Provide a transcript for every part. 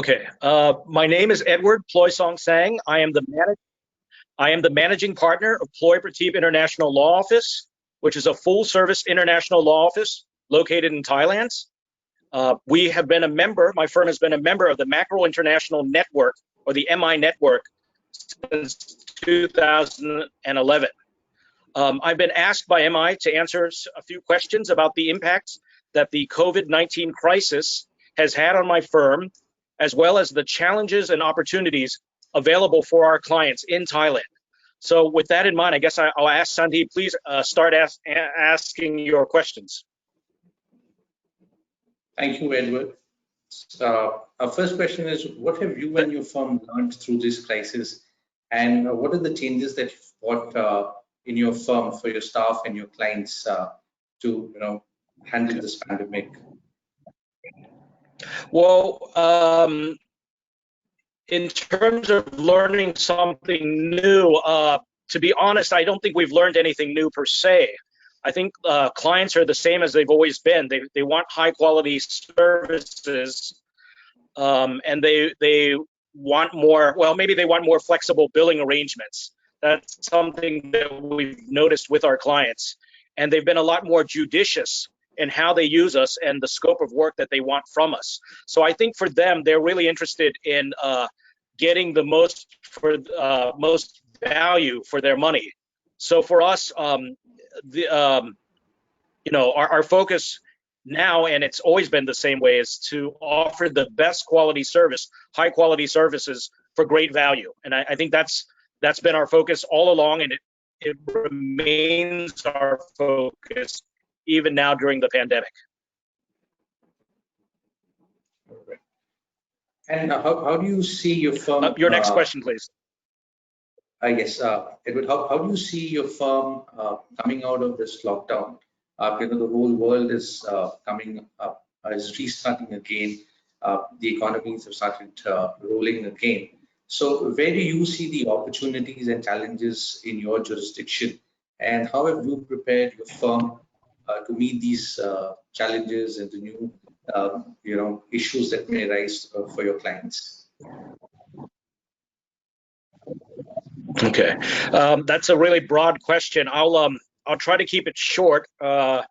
Okay. My name is Edward Ploy Song Sang. I am the managing partner of Ploy Prateep International Law Office, which is a full-service international law office located in Thailand. We have been a member. My firm has been a member of the Macro International Network, or the MI Network, since 2011. I've been asked by MI to answer a few questions about the impacts that the COVID-19 crisis has had on my firm, as well as the challenges and opportunities available for our clients in Thailand. So with that in mind, I guess I'll ask Sandeep, please start asking your questions. Thank you, Edward. Our first question is, what have you and your firm learned through this crisis? And what are the changes that you've brought in your firm for your staff and your clients to handle this pandemic? Well, in terms of learning something new, to be honest, I don't think we've learned anything new per se. I think clients are the same as they've always been. They want high quality services, and they want more. Well, maybe they want more flexible billing arrangements. That's something that we've noticed with our clients, and they've been a lot more judicious in how they use us and the scope of work that they want from us. So I think for them, they're really interested in getting the most value for their money. So for us, our focus now, and it's always been the same way, is to offer the best quality service, high quality services for great value. And I think that's been our focus all along, and it remains our focus even now during the pandemic. And how do you see your firm? Your next question, please. Yes, Edward, how do you see your firm coming out of this lockdown? The whole world is coming up, is restarting again. The economies have started rolling again. So where do you see the opportunities and challenges in your jurisdiction? And how have you prepared your firm to meet these challenges and the new issues that may arise for your clients? Okay, that's a really broad question. I'll try to keep it short. It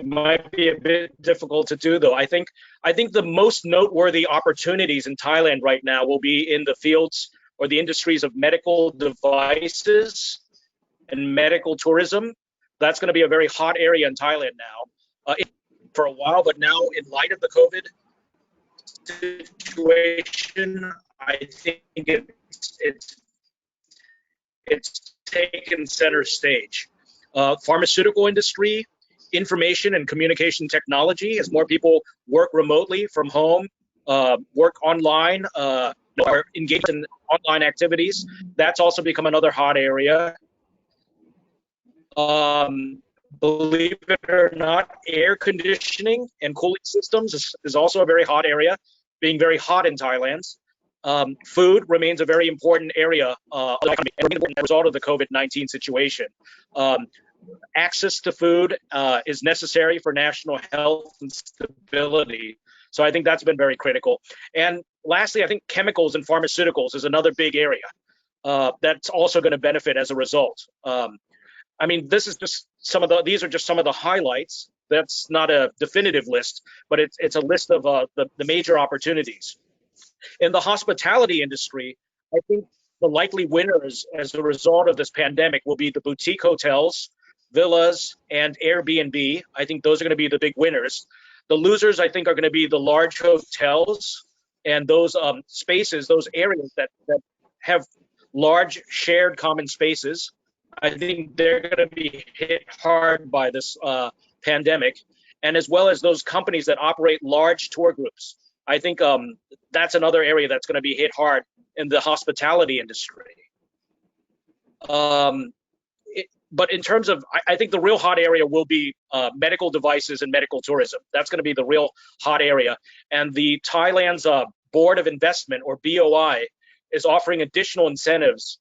might be a bit difficult to do, though. I think the most noteworthy opportunities in Thailand right now will be in the fields or the industries of medical devices and medical tourism. That's going to be a very hot area in Thailand now. For a while, but now in light of the COVID situation, I think it's taken center stage. Pharmaceutical industry, information and communication technology, as more people work remotely from home, work online, or engage in online activities, that's also become another hot area. Believe it or not, air conditioning and cooling systems is also a very hot area, being very hot in Thailand. Food remains a very important area as a result of the COVID-19 situation. Access to food is necessary for national health and stability. So I think that's been very critical. And lastly, I think chemicals and pharmaceuticals is another big area that's also going to benefit as a result. I mean, these are just some of the highlights. That's not a definitive list, but it's a list of the major opportunities. In the hospitality industry, I think the likely winners as a result of this pandemic will be the boutique hotels, villas, and Airbnb. I think those are going to be the big winners. The losers, I think, are going to be the large hotels and those spaces, those areas that have large shared common spaces. I think they're going to be hit hard by this pandemic, and as well as those companies that operate large tour groups. I think that's another area that's going to be hit hard in the hospitality industry. But in terms of, I think the real hot area will be medical devices and medical tourism. That's going to be the real hot area. And the Thailand's Board of Investment, or BOI, is offering additional incentives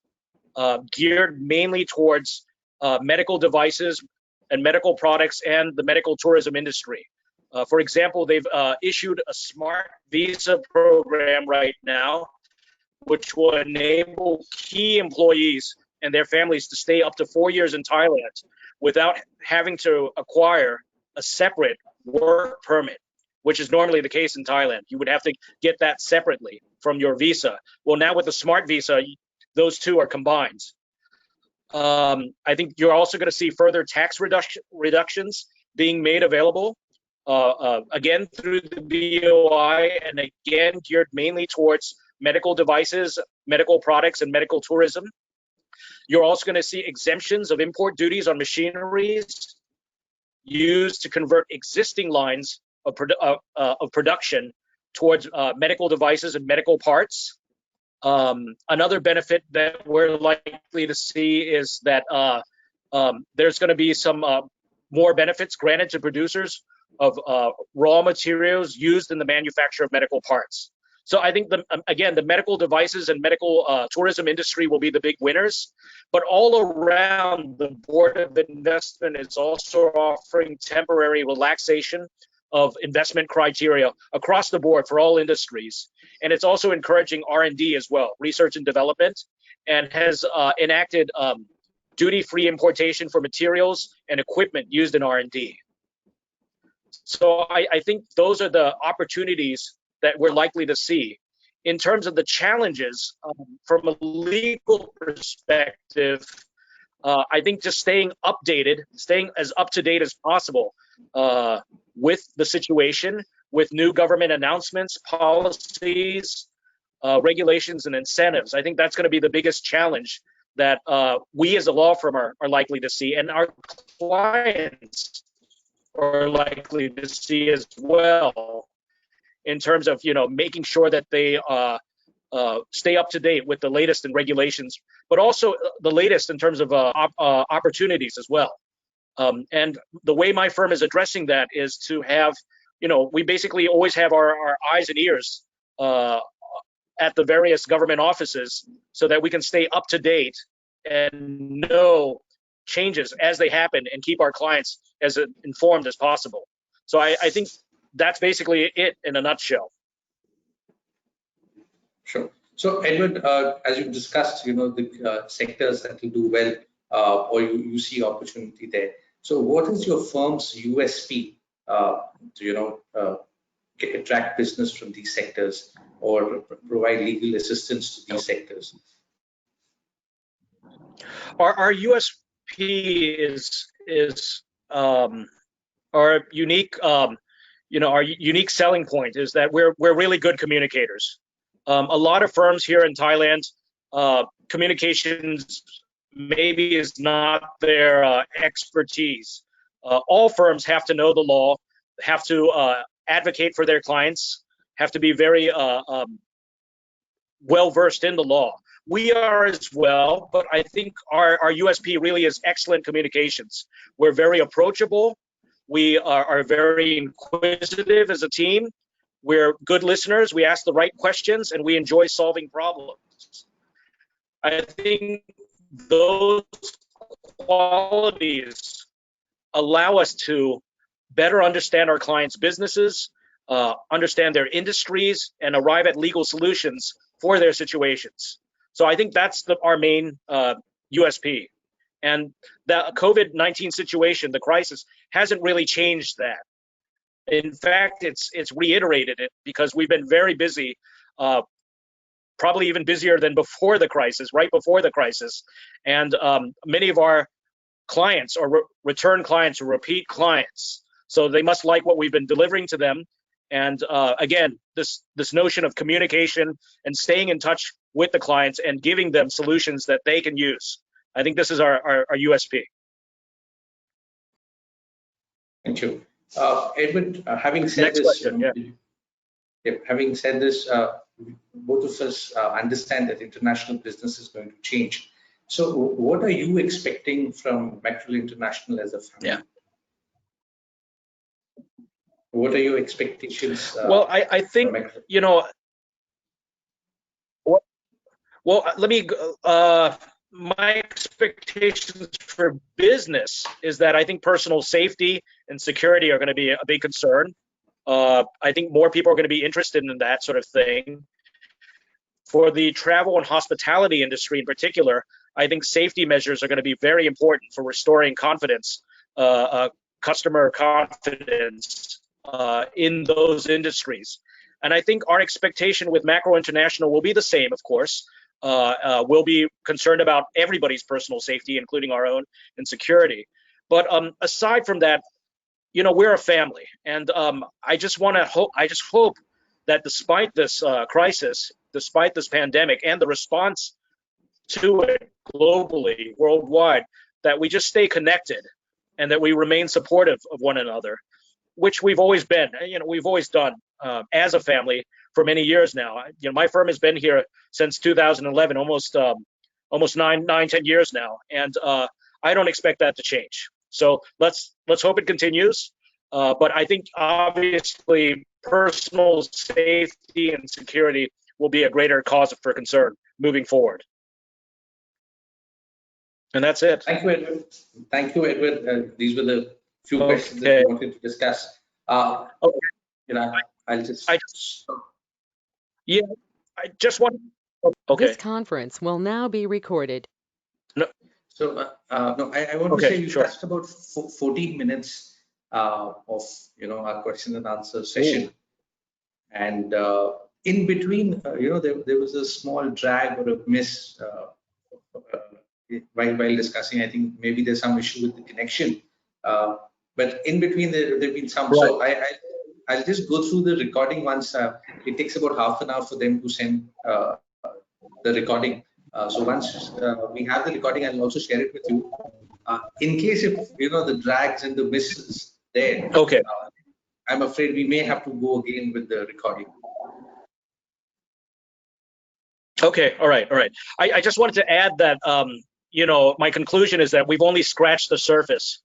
geared mainly towards medical devices and medical products and the medical tourism industry. For example, they've issued a smart visa program right now, which will enable key employees and their families to stay up to 4 years in Thailand without having to acquire a separate work permit, which is normally the case in Thailand. You would have to get that separately from your visa. Well, now with the smart visa, those two are combined. I think you're also going to see further tax reductions being made available, again, through the BOI, and again, geared mainly towards medical devices, medical products, and medical tourism. You're also going to see exemptions of import duties on machineries used to convert existing lines of production towards medical devices and medical parts. Another benefit that we're likely to see is that there's going to be some more benefits granted to producers of raw materials used in the manufacture of medical parts. So I think, again, the medical devices and medical tourism industry will be the big winners. But all around, the Board of Investment is also offering temporary relaxation of investment criteria across the board for all industries. And it's also encouraging R&D as well, research and development, and has enacted duty-free importation for materials and equipment used in R&D. So I think those are the opportunities that we're likely to see. In terms of the challenges, from a legal perspective, I think just staying updated, staying as up to date as possible with the situation, with new government announcements, policies, regulations, and incentives. I think that's going to be the biggest challenge that we as a law firm are likely to see, and our clients are likely to see as well, in terms of making sure that they stay up to date with the latest in regulations, but also the latest in terms of opportunities as well. And the way my firm is addressing that is to have, we basically always have our eyes and ears at the various government offices so that we can stay up to date and know changes as they happen and keep our clients as informed as possible. So I think that's basically it in a nutshell. Sure. So Edward, as you discussed, the sectors that will do well, or you see opportunity there. So what is your firm's USP to attract business from these sectors or provide legal assistance to these sectors? Our USP is our unique our unique selling point is that we're really good communicators. A lot of firms here in Thailand, communications maybe is not their expertise. All firms have to know the law, have to advocate for their clients, have to be very well versed in the law. We are as well, but I think our USP really is excellent communications. We're very approachable. We are very inquisitive as a team. We're good listeners. We ask the right questions, and we enjoy solving problems. I think those qualities allow us to better understand our clients' businesses, understand their industries, and arrive at legal solutions for their situations. So I think that's our main USP. And the COVID-19 situation, the crisis, hasn't really changed that. In fact, it's reiterated it, because we've been very busy, probably even busier than before the crisis, right before the crisis. And many of our clients are return clients or repeat clients. So they must like what we've been delivering to them. And again, this notion of communication and staying in touch with the clients and giving them solutions that they can use. I think this is our USP. Thank you. Edward, having said Next this, question, having said this, both of us understand that international business is going to change. So what are you expecting from Metro International as a firm? Yeah. What are your expectations? Well, I think, well, let me, my expectations for business is that I think personal safety and security are going to be a big concern. I think more people are going to be interested in that sort of thing. For the travel and hospitality industry in particular, I think safety measures are going to be very important for restoring confidence, customer confidence in those industries. And I think our expectation with Macro International will be the same, of course. We'll be concerned about everybody's personal safety, including our own, and security. But aside from that, we're a family, and I just hope that despite this crisis, despite this pandemic, and the response to it globally, worldwide, that we just stay connected and that we remain supportive of one another, which we've always been. We've always done as a family for many years now. My firm has been here since 2011, almost 10 years now, and I don't expect that to change. So let's hope it continues. But I think obviously personal safety and security will be a greater cause for concern moving forward. And that's it. Thank you, Edward. Thank you, Edward. These were the few questions that we wanted to discuss. Okay. I just want. Okay. This conference will now be recorded. No. So, no, I want to say you touched about 14 minutes of our question and answer session. Ooh. And in between, there was a small drag or a miss while discussing. I think maybe there's some issue with the connection, but in between there've been some. Right. So I'll just go through the recording once. It takes about half an hour for them to send the recording. So once we have the recording, I'll also share it with you. In case if the drags and the misses there. Okay. I'm afraid we may have to go again with the recording. Okay. All right. I just wanted to add that my conclusion is that we've only scratched the surface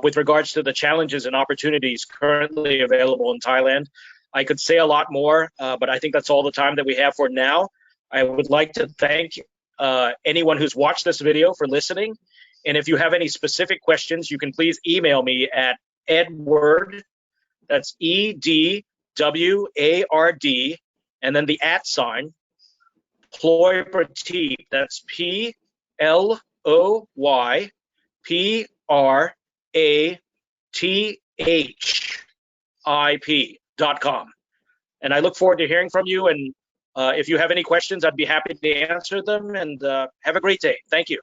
with regards to the challenges and opportunities currently available in Thailand. I could say a lot more, but I think that's all the time that we have for now. I would like to thank anyone who's watched this video for listening. And if you have any specific questions, you can please email me at Edward, that's EDWARD, and then the @ Ploy Prateep, that's PLOYPRATHIP.com. And I look forward to hearing from you. And if you have any questions, I'd be happy to answer them. And have a great day. Thank you.